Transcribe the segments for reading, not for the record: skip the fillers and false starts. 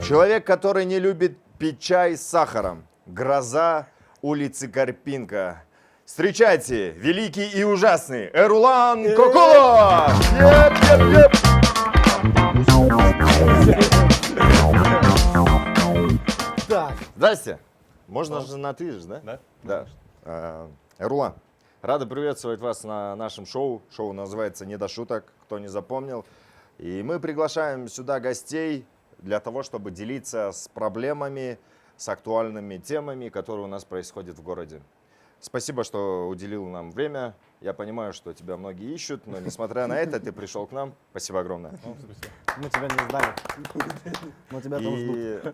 Человек, который не любит пить чай с сахаром. Гроза улицы Карпинка. Встречайте, великий и ужасный Эрулан Кокулов! Так. Здрасте. Можно же на ты же, да? Да? Да. Эрулан, рада приветствовать вас на нашем шоу. Шоу называется «Не до шуток», кто не запомнил. И мы приглашаем сюда гостей для того, чтобы делиться с проблемами, с актуальными темами, которые у нас происходят в городе. Спасибо, что уделил нам время. Я понимаю, что тебя многие ищут, но несмотря на это, ты пришел к нам. Спасибо огромное. Мы тебя не ждали. Мы тебя там ждут. И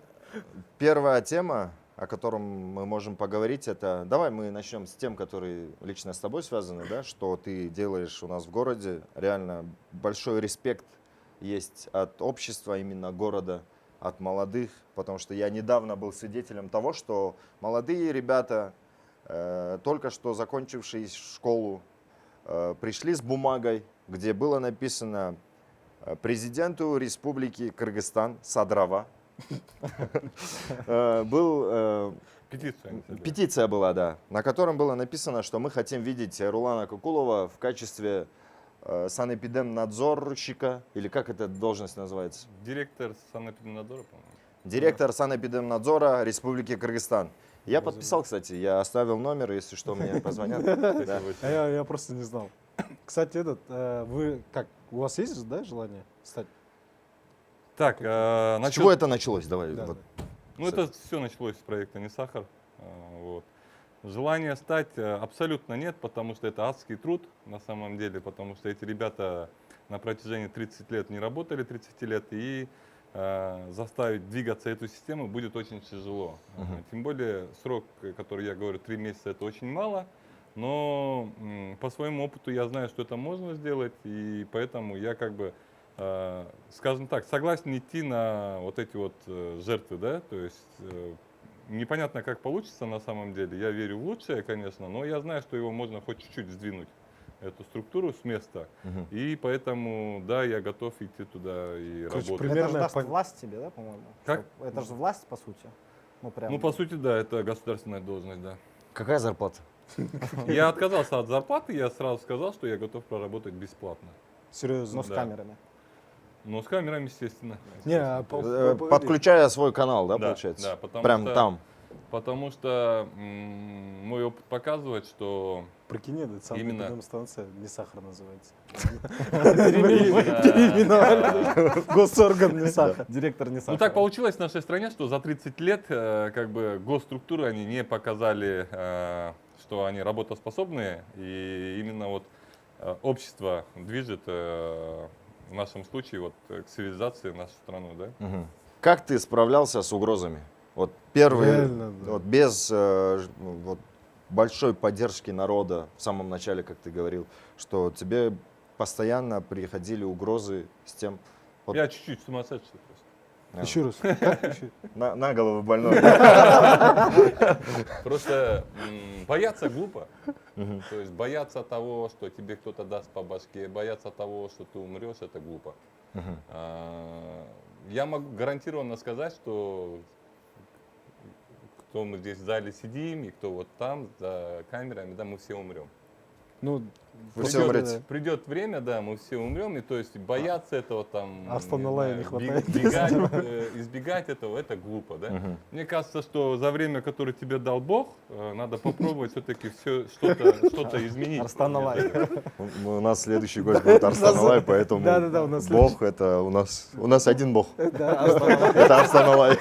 первая тема, о котором мы можем поговорить, это... Давай мы начнем с тем, которые лично с тобой связаны, да, что ты делаешь у нас в городе. Реально большой респект есть от общества, именно города, от молодых, потому что я недавно был свидетелем того, что молодые ребята, только что закончившие школу, пришли с бумагой, где было написано президенту Республики Кыргызстан Садрова. Петиция была, да, на котором было написано, что мы хотим видеть Эрулана Кокулова в качестве санэпидемнадзорщика, или как эта должность называется? Директор санэпидемнадзора, по-моему. Директор санэпидемнадзора Республики Кыргызстан. Я подписал, кстати, я оставил номер, если что, мне позвонят. Да. Я просто не знал. Кстати, вы как, у вас есть, да, желание стать? Так, С чего это началось? Давай. Да, Вот. Ну, это все началось с проекта «Не сахар». Вот. Желания стать абсолютно нет, потому что это адский труд на самом деле, потому что эти ребята на протяжении 30 лет не работали, 30 лет, и заставить двигаться эту систему будет очень тяжело. Тем более срок, который я говорю, 3 месяца, это очень мало, но по своему опыту я знаю, что это можно сделать, и поэтому я как бы, скажем так, согласен идти на вот эти вот жертвы, да, то есть непонятно, как получится на самом деле. Я верю в лучшее, конечно, но я знаю, что его можно хоть чуть-чуть сдвинуть, эту структуру с места. И поэтому, да, я готов идти туда и работать. примерно Это же даст власть тебе, да, по-моему? Как? Это же власть, по сути. Ну, прям. Ну, по сути, да, это государственная должность, да. Какая зарплата? Я отказался от зарплаты, я сразу сказал, что я готов проработать бесплатно. Серьезно? Но с да. камерами. Но с камерами, естественно. Подключая свой канал, да, Да, получается? да, потому Прям что- там. Потому что мой опыт показывает, что Прикинь, это Именно. самая станция «Не сахар» называется. Переименовали. Госорган «Не сахар». Директор не сахар. Ну так получилось в нашей стране, что за 30 лет как бы госструктуры они не показали, что они работоспособные, и именно вот общество движет в нашем случае вот к цивилизации нашу страну, да? Как ты справлялся с угрозами? Вот первый, Реально, да. вот без вот, большой поддержки народа в самом начале, как ты говорил, что тебе постоянно приходили угрозы с тем, вот, Я чуть-чуть сумасшедший просто. Еще раз. Как еще? на голову больной. Просто бояться глупо. То есть бояться того, что тебе кто-то даст по башке, бояться того, что ты умрешь, это глупо. Я могу гарантированно сказать, что кто мы здесь в зале сидим и кто вот там за камерами, да, мы все умрем. Ну, Вы все умрете. Придет время, да, мы все умрем, и то есть бояться этого там, Астон не Алая знаю, не хватает. избегать этого, это глупо, да. Мне кажется, что за время, которое тебе дал Бог, надо попробовать все-таки что-то изменить. Арстан Алай. У нас следующий гость будет Арстан Алай, поэтому Да-да-да, у нас Бог это у нас один Бог. да, Арстан Алай. Это Арстан Алай.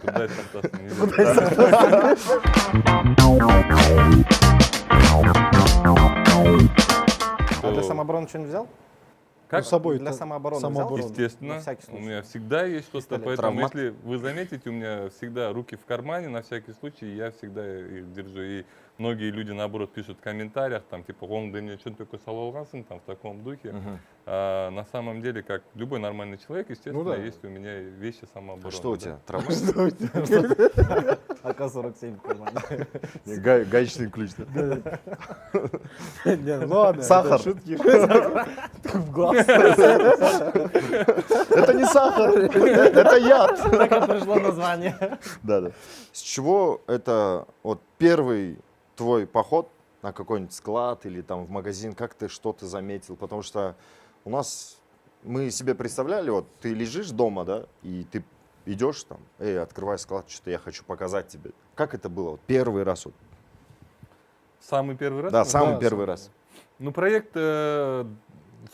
Куда это просто не знаю. А для самообороны что-нибудь взял? Как? С собой. Для самообороны самообороны. взял? Естественно, На всякий у случай. меня всегда есть что-то, Пистолет. поэтому Травмат. если вы заметите, у меня всегда руки в кармане, на всякий случай, я всегда их держу. И многие люди, наоборот, пишут в комментариях, там, типа, он да мне что-то такое салолгансен, там, в таком духе. Мгм. А на самом деле, как любой нормальный человек, естественно, да. есть у меня вещи А самообороны. что у да. тебя? Травма? АК-47 в кармане. Гаечный ключ. да? Не, ну ладно, это Сахар. шутки. В глаз. Это не сахар, это яд. Так и пришло название. Да, да. С чего это вот первый твой поход на какой-нибудь склад или там в магазин, как ты что-то заметил? Потому что у нас, мы себе представляли, вот ты лежишь дома, да, и ты идешь там, открывай склад, что-то я хочу показать тебе. Как это было? Вот первый раз. Вот. Самый первый раз? Да, ну, самый да, первый самый раз. Ну, проект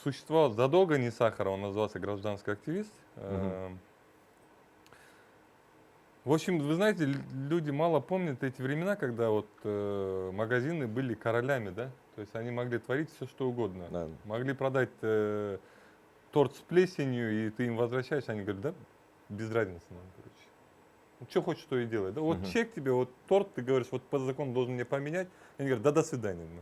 существовал задолго не Сахара, он назывался «Гражданский активист». В общем, вы знаете, люди мало помнят эти времена, когда вот магазины были королями, да? То есть они могли творить все, что угодно. Да. Могли продать торт с плесенью, и ты им возвращаешь, они говорят, да, без разницы нам, короче. Ну, что хочешь, то и делай. Да, вот Мгм. чек тебе, вот торт, ты говоришь, вот по закону должен мне поменять. Они говорят, да, до свидания. Ну.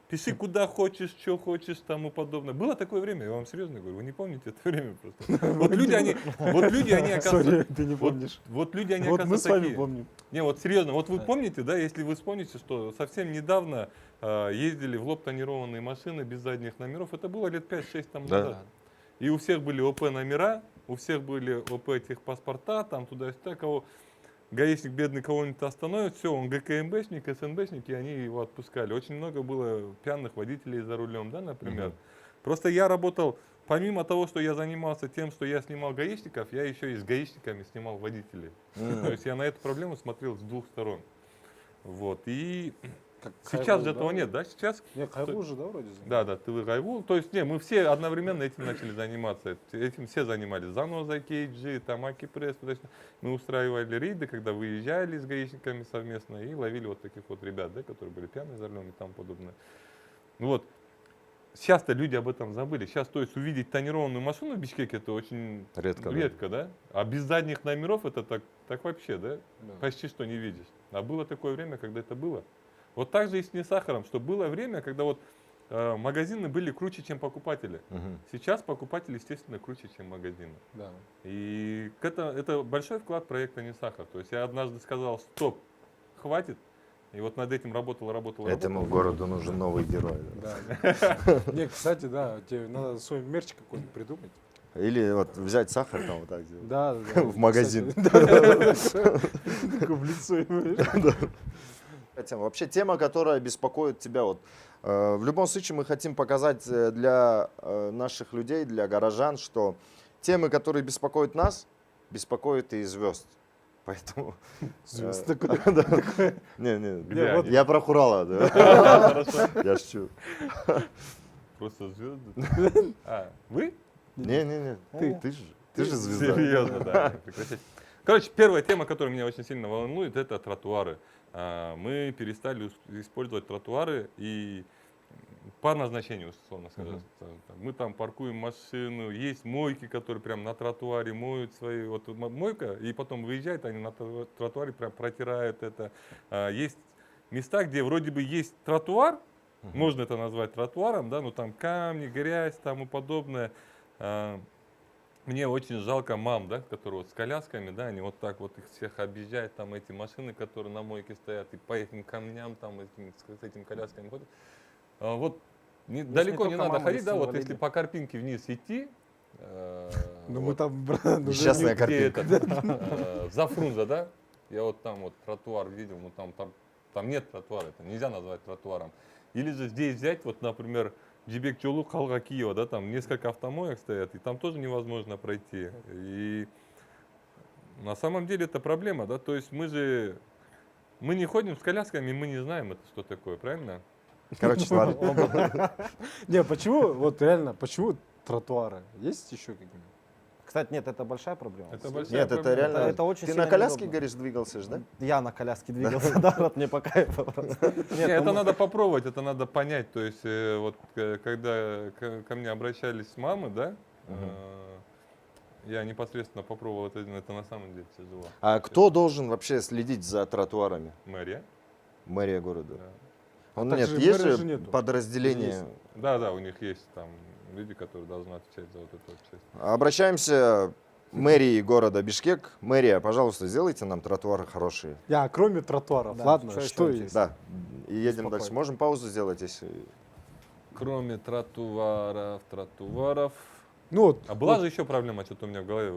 Пиши куда хочешь, что хочешь, тому подобное. Было такое время, я вам серьезно говорю, вы не помните это время просто. Вот люди, они, оказывается, Сори, ты не вот, помнишь. вот люди, они, Вот мы оказывается, с вами такие. помним. Не, вот серьезно, вот вы помните, да, если вы вспомните, что совсем недавно ездили в лоб тонированные машины без задних номеров, это было лет 5-6 там Да. назад. И у всех были ОП номера, у всех были ОП техпаспорта, там туда-сюда, кого гаишник бедный кого-нибудь остановит, все, он ГКМБшник, СНБшник, и они его отпускали. Очень много было пьяных водителей за рулем, да, например. Мгм. Просто я работал, помимо того, что я занимался тем, что я снимал гаишников, я еще и с гаишниками снимал водителей. То есть я на эту проблему смотрел с двух сторон. Вот. И сейчас Хайвул, же этого да? нет, да? Сейчас Не, Хайвул же, да, вроде? да, ты Гайвул. То есть, не, мы все одновременно этим начали заниматься. Этим все занимались. Заноза, KG, там Аки Пресс. Мы устраивали рейды, когда выезжали с гаишниками совместно и ловили вот таких вот ребят, да, которые были пьяные за рулем и тому подобное. Ну вот. Сейчас-то люди об этом забыли. Сейчас, то есть, увидеть тонированную машину в Бишкеке, это очень Редко, да. да? А без задних номеров это так вообще, да? Да. Почти что не видишь. А было такое время, когда это было. Вот так же и с Несахаром, что было время, когда вот магазины были круче, чем покупатели. Мгм. Сейчас покупатели, естественно, круче, чем магазины. Да. И это большой вклад проекта «Несахар». То есть я однажды сказал, стоп, хватит. И вот над этим работал. Этому городу нужен новый герой. да. Да. Не, кстати, да, тебе надо свой мерч какой-нибудь придумать. Или вот взять сахар там вот так сделать. Да, да. В магазин. В лицо ему. Хотя, вообще тема, которая беспокоит тебя, вот, в любом случае мы хотим показать для наших людей, для горожан, что темы, которые беспокоят нас, беспокоят и звезд. Поэтому... Звезд э, такой. да. Не, Где вот они? я про Хурала, да. Хорошо. Я шучу. Просто звезды. А, вы? Не, ты же звезда. Серьезно, да. Прекратите. Короче, первая тема, которая меня очень сильно волнует, это тротуары. Мы перестали использовать тротуары и по назначению, условно сказать. Мы там паркуем машину, есть мойки, которые прям на тротуаре моют свои. Вот мойка, и потом выезжают, они на тротуаре прям протирают это. Есть места, где вроде бы есть тротуар, можно это назвать тротуаром, да, но там камни, грязь, тому подобное. Мне очень жалко мам, да, которые вот с колясками, да, они вот так вот их всех объезжают, там эти машины, которые на мойке стоят, и по этим камням, там, с этими колясками ходят. Вот далеко не только надо мамы, ходить, есть да, вот инвалиды. если по Карпинке вниз идти, Ну мы вот, там, брат, Несчастная где картинка. за Фрунзе, да, я вот там вот тротуар видел, ну там нет тротуара, это нельзя назвать тротуаром. Или же здесь взять, вот, например, Джибек Чолу, Халга Киева, да, там несколько автомоек стоят, и там тоже невозможно пройти. И на самом деле это проблема, да, то есть мы не ходим с колясками, мы не знаем это, что такое, правильно? Короче, смотри. Не, почему, вот реально, почему тротуары? Есть еще какие-нибудь? Кстати, нет, это большая проблема. Это большая Нет, это проблема. реально... Это очень Ты сильно на коляске, неудобно. говоришь, двигался же, да? Я на коляске двигался, да, вот мне по кайфу просто. Не, Нет, это ну, надо попробовать, это надо понять. То есть, вот когда ко мне обращались мамы, да, я непосредственно попробовал это на самом деле тяжело. А кто должен вообще следить за тротуарами? Мэрия. Мэрия города. Да. Он, так нет, же есть мэра же же нету. подразделение. Да, у них есть там люди, которые должны отвечать за вот эту вот часть. Обращаемся к мэрии города Бишкек. Мэрия, пожалуйста, сделайте нам тротуары хорошие. Кроме тротуаров, Да, ладно, что что еще есть? Да, и едем Спокойно. дальше. Можем паузу сделать, если... Кроме тротуаров. Ну вот, А была вот, же еще проблема, что-то у меня в голове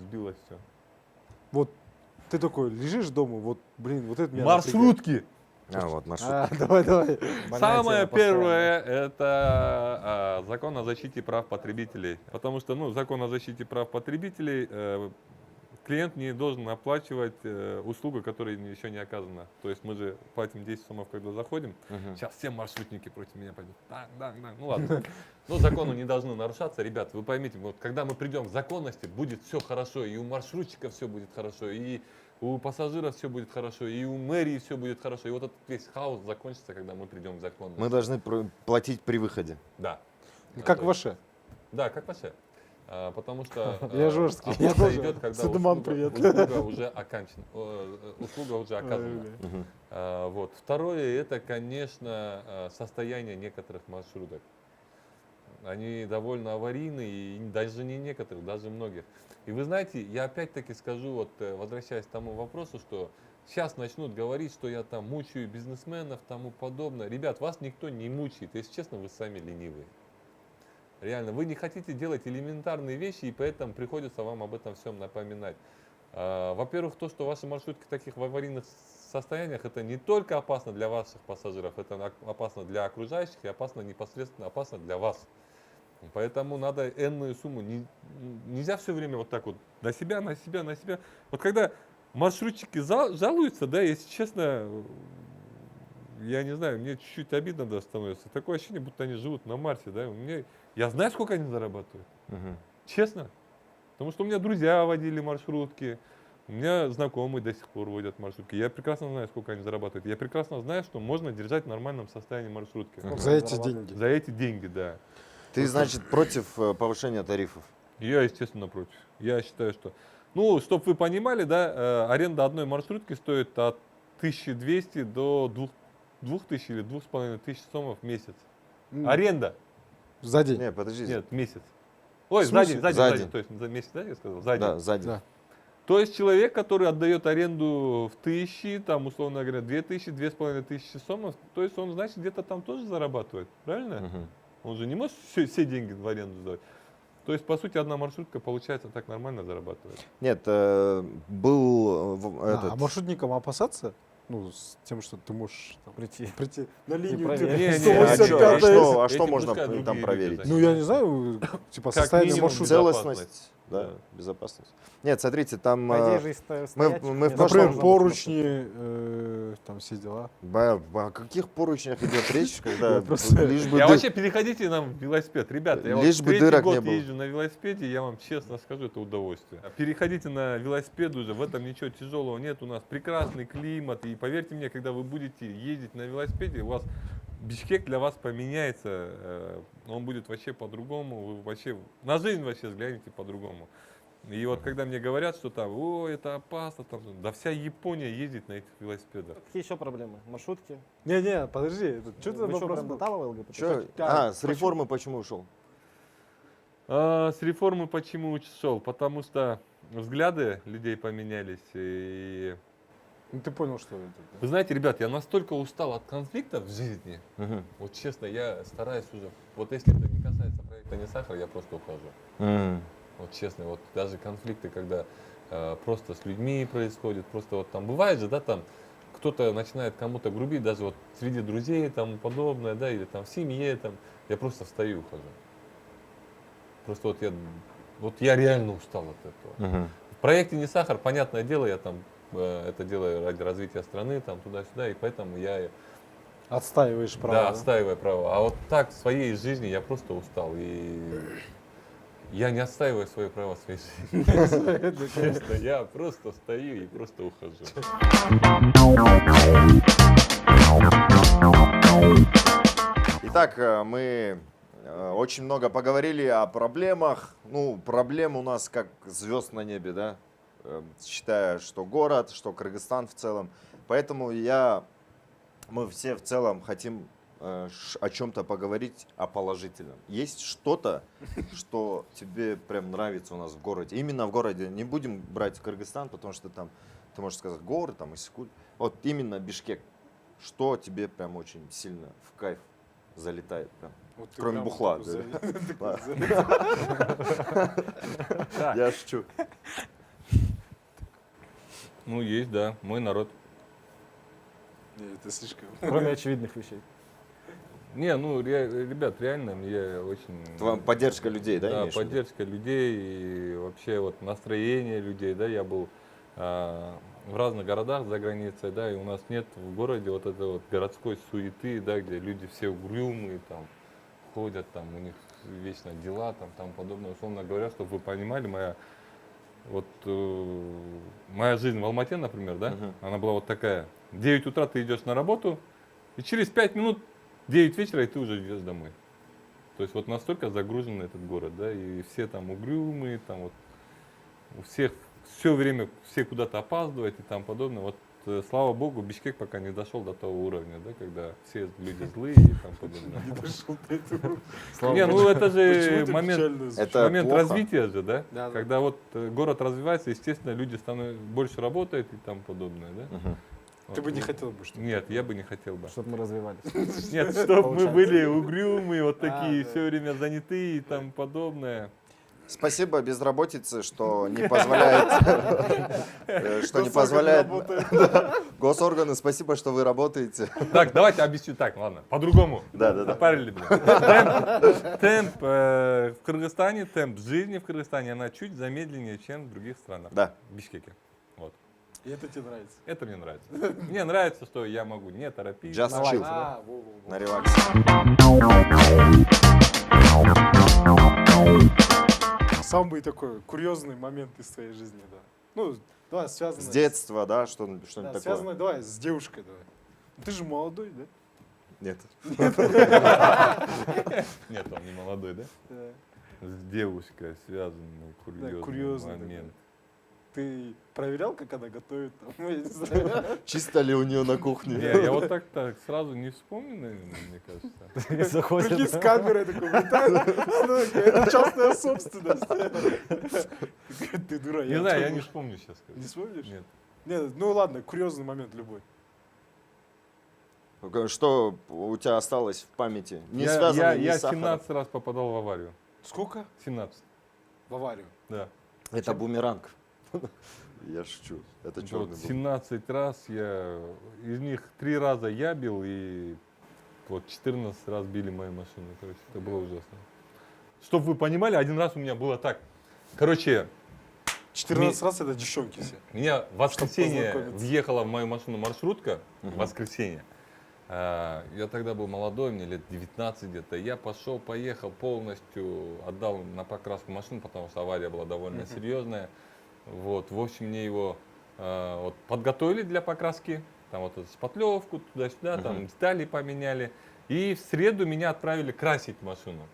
сбилось все. вот ты такой лежишь дома, вот, блин, вот это меня Маршрутки! вот маршрут. напрягает. Давай. Больная Самое тема постоянно. первое – это закон о защите прав потребителей. Потому что, закон о защите прав потребителей, клиент не должен оплачивать услугу, которая еще не оказана. То есть мы же платим 10 сомов, когда заходим. Мгм. Сейчас все маршрутники против меня пойдут. Так. Ну ладно. Но законы не должны нарушаться. Ребят, вы поймите, вот когда мы придем к законности, будет все хорошо. И у маршрутчиков все будет хорошо, и у пассажиров все будет хорошо, и у мэрии все будет хорошо. И вот этот весь хаос закончится, когда мы придем к законности. Мы должны платить при выходе. Да. Как То есть- ваше? Да, как вообще. Потому что Я жесткий, я оплата тоже. идет, когда Садоман, привет. услуга уже окончена, услуга уже оказана. Мгм. Вот. Второе, это, конечно, состояние некоторых маршруток. Они довольно аварийные, и даже не некоторых, даже многих. И вы знаете, я опять-таки скажу, вот возвращаясь к тому вопросу, что сейчас начнут говорить, что я там мучаю бизнесменов, тому подобное. Ребят, вас никто не мучает, если честно, вы сами ленивые. Реально, вы не хотите делать элементарные вещи, и поэтому приходится вам об этом всем напоминать. Во-первых, то, что ваши маршрутки таких в аварийных состояниях, это не только опасно для ваших пассажиров, это опасно для окружающих и непосредственно опасно для вас. Поэтому надо энную сумму. Нельзя все время вот так вот на себя. Вот когда маршрутчики жалуются, да, если честно, я не знаю, мне чуть-чуть обидно даже становится. Такое ощущение, будто они живут на Марсе, да. Я знаю, сколько они зарабатывают. Мгм. Честно. Потому что у меня друзья водили маршрутки, у меня знакомые до сих пор водят маршрутки. Я прекрасно знаю, сколько они зарабатывают. Я прекрасно знаю, что можно держать в нормальном состоянии маршрутки. Мгм. За эти Зарабатывать. деньги. За эти деньги, да. Ты, значит, против повышения тарифов? Я, естественно, против. Я считаю, что... чтобы вы понимали, да, аренда одной маршрутки стоит от 1200 до 2000 или 2500 сомов в месяц. Аренда. За день. Не, подожди. Нет, в месяц. Ой, В за смысле? день. За день. То есть за месяц, да, я сказал? За день. Да, сзади. Да. То есть человек, который отдает аренду в 1000, там, условно говоря, 2000, 2500 сомов, то есть он, значит, где-то там тоже зарабатывает, правильно? Мгм. Он же не может все деньги в аренду сдавать. То есть, по сути, одна маршрутка, получается, так нормально зарабатывает. Нет, был А маршрутникам опасаться? С тем, что ты можешь там, прийти на линию проверить. Не, не, 185. а что Этим можно пускай другие там люди проверить? занимаются. Ну, я не знаю, типа Как состояние минимум маршрута. Целостность, да, Да. безопасность. Нет, смотрите, там... По идее же мы в Например, прошлом- поручни, там все дела. О каких поручнях идет речь, когда Я просто- лишь бы Я дыр- вообще переходите нам в велосипед. Ребята, я Лишь вот бы третий дырок год не было. езжу на велосипеде, я вам честно скажу, это удовольствие. Переходите на велосипед уже, в этом ничего тяжелого нет. У нас прекрасный климат. И поверьте мне, когда вы будете ездить на велосипеде, у вас Бишкек для вас поменяется. Он будет вообще по-другому. Вы вообще на жизнь вообще взгляните по-другому. И вот когда мне говорят, что там, это опасно, там, да вся Япония ездит на этих велосипедах. Какие еще проблемы? Маршрутки? Не, подожди, что ты Вы что, вопрос прям был? до талого ЛГБТ? Чё? Да, С реформы почему ушел? С реформы почему ушел? Потому что взгляды людей поменялись. И Ну ты понял, что это. вы знаете, ребят, я настолько устал от конфликтов в жизни. Мгм. Вот честно, я стараюсь уже. Вот если это не касается проекта «Не сахар», я просто ухожу. М. Вот честно, вот даже конфликты, когда просто с людьми происходит, просто вот там бывает же, да, там кто-то начинает кому-то грубить, даже вот среди друзей и тому подобное, да, или там в семье, там, я просто встаю и ухожу. Просто вот я реально устал от этого. Мгм. В проекте «Не сахар», понятное дело, я там это делаю ради развития страны, там туда-сюда, и поэтому я Отстаиваешь право. да, отстаиваю право. А вот так в своей жизни я просто устал. И я не отстаиваю свои права в своей жизни. Честно, я просто стою и просто ухожу. Итак, мы очень много поговорили о проблемах. Ну, проблем у нас как звезд на небе, да? Считая, что город, что Кыргызстан в целом. Поэтому я Мы все в целом хотим о чем-то поговорить, о положительном. Есть что-то, что тебе прям нравится у нас в городе? Именно в городе. Не будем брать Кыргызстан, потому что там, ты можешь сказать, горы, там, Иссык-Куль. Вот именно Бишкек. Что тебе прям очень сильно в кайф залетает? Прям? Вот ты Кроме прям бухла. такой Да. Так, Я шучу. ну есть, да, мой народ. Не, это слишком. Кроме очевидных вещей. Не, ну, ребят, реально, мне очень... Вам поддержка людей, да, Да, имеешь в виду? поддержка людей и вообще вот настроение людей, да, я был в разных городах за границей, да, и у нас нет в городе вот этой вот городской суеты, да, где люди все угрюмые, там, ходят, там, у них вечно дела, там, тому подобное. Условно говоря, чтобы вы понимали, моя жизнь в Алмате, например, да, Мгм. она была вот такая. В 9 утра ты идешь на работу, и через 5 минут 9 вечера, и ты уже идешь домой. То есть вот настолько загружен этот город, да, и все там угрюмые, там вот у всех все время все куда-то опаздывают и там подобное. Вот слава богу, Бишкек пока не дошел до того уровня, да, когда все люди злые и там подобное. Не дошел до этого. Не, ну это же Почему ты момент, печально звучишь? Это момент плохо. развития же, да? Да, да. Когда вот город развивается, естественно, люди больше работают и там подобное, да? Мгм. Ты Вот. бы не хотел бы, чтобы... Нет, я бы не хотел бы. Чтобы мы развивались. Нет, чтобы мы Получается. были угрюмые, вот такие, да. все время занятые и там подобное. Спасибо безработице, что не позволяет, что не позволяет госорганы. Спасибо, что вы работаете. Так, давайте объясню так, ладно, по-другому. Да. Запарили, блин. Темп в Кыргызстане, темп жизни в Кыргызстане, она чуть замедленнее, чем в других странах. Да. В Бишкеке. Вот. И это тебе нравится? Это мне нравится. Мне нравится, что я могу не торопиться. Just chill. А, во-во-во. На релакс. Самый такой курьезный момент из твоей жизни, да. Ну, давай, связано... С детства, да, что-нибудь Да, такое? связано, давай, с девушкой, давай. Ты же молодой, да? Нет. Нет, он не молодой, да? Да. С девушкой связанный курьезный, курьезный момент. Ты проверял, как она готовит? Там, я не знаю. Чисто ли у нее на кухне? Не, я вот так сразу не вспомню, наверное, мне кажется. Прикинь, с Заходит. камерой такой летает. Она такая, это частная собственность. Такая, ты дура. Не знаю, я не вспомню сейчас. Не вспомнишь? Нет. Нет, ну ладно, курьезный момент любой. Что у тебя осталось в памяти? Не Я связано ни я с сахаром. 17 раз попадал в аварию. Сколько? 17, В аварию. да. Это бумеранг. Я шучу. Это Вот черный бумеранг. 17 раз из них 3 раза я бил, и вот 14 раз били мою машину. Короче, это было ужасно. Чтобы вы понимали, один раз у меня было так. Короче, 14 раз это девчонки все. меня в воскресенье познакомиться. въехала в мою машину маршрутка, в воскресенье. Я тогда был молодой, мне лет 19 где-то. Я поехал полностью, отдал на покраску машину, потому что авария была довольно серьезная. Вот, в общем, мне его вот, подготовили для покраски, там вот эту шпатлевку туда-сюда, там детали поменяли. И в среду меня отправили красить машину.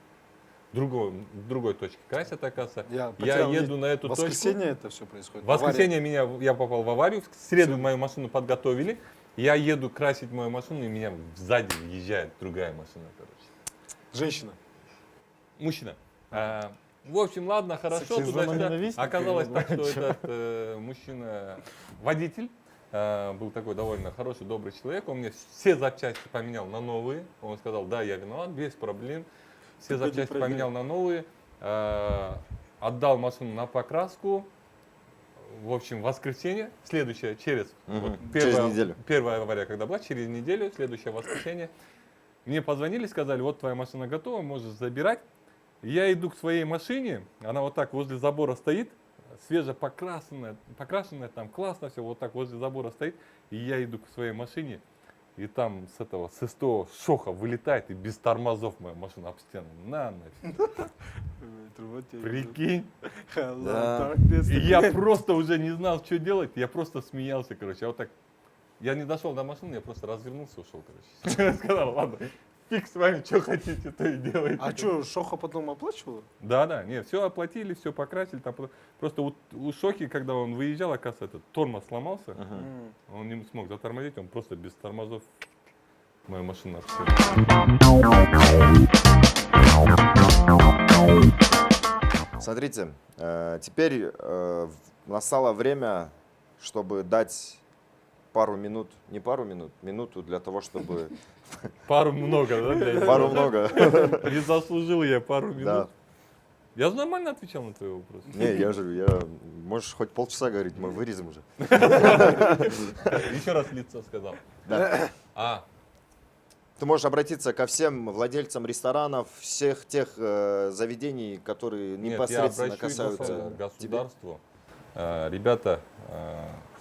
В другой точке красят, оказывается. Я еду на эту В точку. воскресенье это все происходит. В воскресенье я попал в аварию, в среду мою машину подготовили. Я еду красить мою машину, и меня сзади въезжает другая машина, короче. Женщина. Мужчина. В общем, ладно, хорошо, Сексизм туда-сюда. ненавистника Оказалось или так, что чё? этот мужчина, водитель, был такой довольно хороший, добрый человек. Он мне все запчасти поменял на новые. Он сказал, да, я виноват, без проблем. Все Только не запчасти проверь. поменял на новые. Отдал машину на покраску. В общем, воскресенье, следующее, через Мгм. Через неделю. Первая авария, когда была, через неделю, следующее воскресенье. Мне позвонили, сказали, вот твоя машина готова, можешь забирать. Я иду к своей машине, она вот так возле забора стоит, свежепокрашенная, там классно все, вот так возле забора стоит. И я иду к своей машине, и там с СТО шоха вылетает, и без тормозов моя машина об стену. На нафиг. Прикинь. Да. И я просто уже не знал, что делать, я просто смеялся, короче. Я вот так, я не дошел до машины, я просто развернулся, ушел, короче. Сказал, ладно, фиг с вами, что хотите, то и делайте. А что, Шоха потом оплачивала? Да, нет, все оплатили, все покрасили. Там просто у Шохи, когда он выезжал, оказывается, этот тормоз сломался, он не смог затормозить, он просто без тормозов Мою машину обследовать. Смотрите, теперь настало время, чтобы дать пару минут, не пару минут, минуту для того, чтобы... Пару много, да? для этого? Пару много. Не заслужил я пару минут. Да. Я же нормально отвечал на твой вопрос. Не, можешь хоть полчаса говорить, мы вырежем уже. Еще раз лицо сказал. Да. А, Ты можешь обратиться ко всем владельцам ресторанов, всех тех заведений, которые нет, я непосредственно обращусь касаются к тебя. государству. Ребята,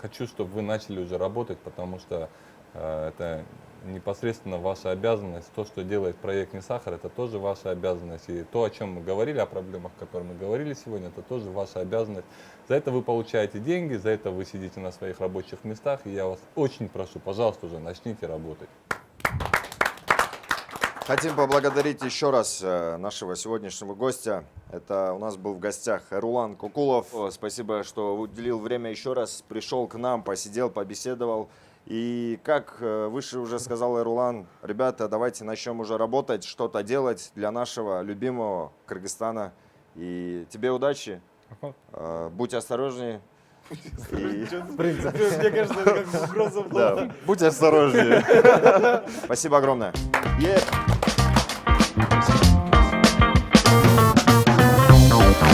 хочу, чтобы вы начали уже работать, потому что это непосредственно ваша обязанность. То, что делает проект «Не сахар», это тоже ваша обязанность. И то, о чем мы говорили, о проблемах, о которых мы говорили сегодня, это тоже ваша обязанность. За это вы получаете деньги, за это вы сидите на своих рабочих местах. И я вас очень прошу, пожалуйста, уже начните работать. Хотим поблагодарить еще раз нашего сегодняшнего гостя. Это у нас был в гостях Эрулан Кукулов. Спасибо, что уделил время еще раз, пришел к нам, посидел, побеседовал. И как выше уже сказал Эрулан, ребята, давайте начнем уже работать, что-то делать для нашего любимого Кыргызстана. И тебе удачи, будь осторожнее. В принципе, мне кажется, это как угроза в Да, будь осторожнее. Спасибо огромное.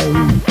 Thank you.